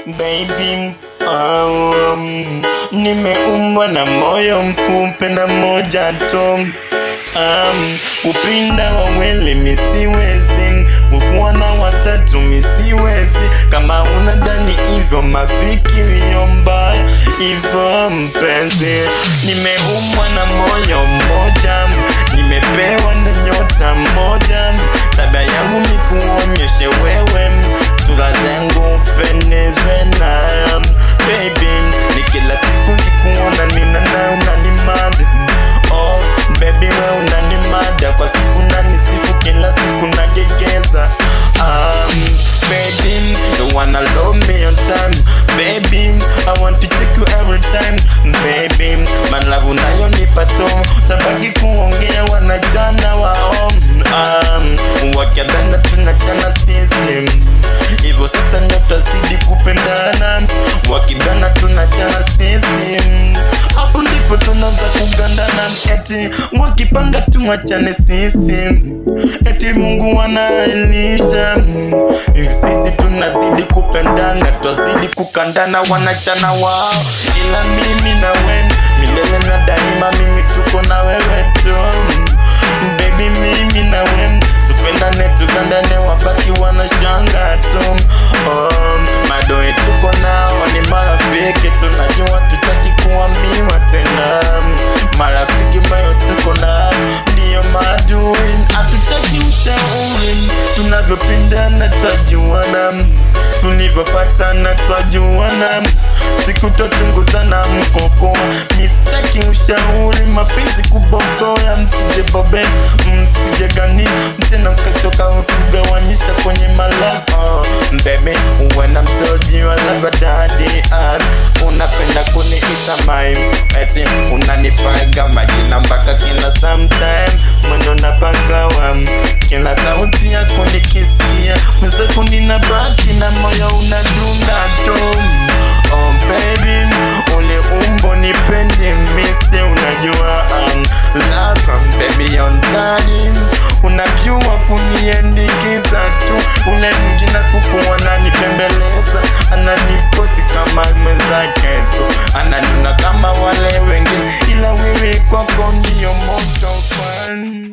Baby, nimeumbwa na moyo mpenda moja tu. Kupinda wawili misiwezi, kukuwa na watatu misiwezi. Kama unadhani hivyo mafikirio mbaya, hivyo mpenzi. Nimeumbwa na moyo mmoja, nimepewa na nyota moja. Tabia yangu ni kuonyeshe wewe sura zangu upendezwe nayo. Baby, ni kila siku nikuona nina na unanimada. Oh baby, we unanimada kwa sifu na nisifu kila siku nagegeza. Baby, you wanna love me on time. Baby, I want to take you every time. Baby, my love unayonipa tu, tabaki kuongea wanajana wao. Wakadhana tunachana sisi, hivyo sasa ndio tutazidi kupendana. Wakidhana tunachana sisi, hapo ndipo tunaanza kugandana. Eti wakipanga tuachane sisi, eti Mungu anailisha. Sisi tunazidi kupendana, tutazidi kukandana wanachana wao. Ila mimi na wewe milele na daima, mimi tuko na wewe tu. Baby, mimi na wewe tupendane, tukandane, wabaki wanashanga tu. Madoe tuko nao ni marafiki, tunajua tutaki kuambiwa tena. Marafiki mayo tuko nao ndiyo maadui, hatutaki ushauri. Tunavyopendana twajuana, tulivyopatana twajuana. Siku totunguzana mkoko, mistaki ushauri. Mapenzi kubogoya, msije bobe, msije gani mtena mkatoka ukugawanyisha kwenye malafu. Baby, when I'm told you I love a daddy, unapenda kuniita mine. Eti unanipaga majina mpaka kila sometime. Mwendo napagawa kila sauti yako nikisikia, mwenzako ninabaki na moyo unadunda tu. Oh baby, ule umbo nipende miste, unajua love baby on time. Unajua kuniendikiza tu, ule mwingine kukuwa ananipembeleza, ananifosi kama mwenzake tu, ananuna kama wale wengine, ila wewe kwako ndio moto fan.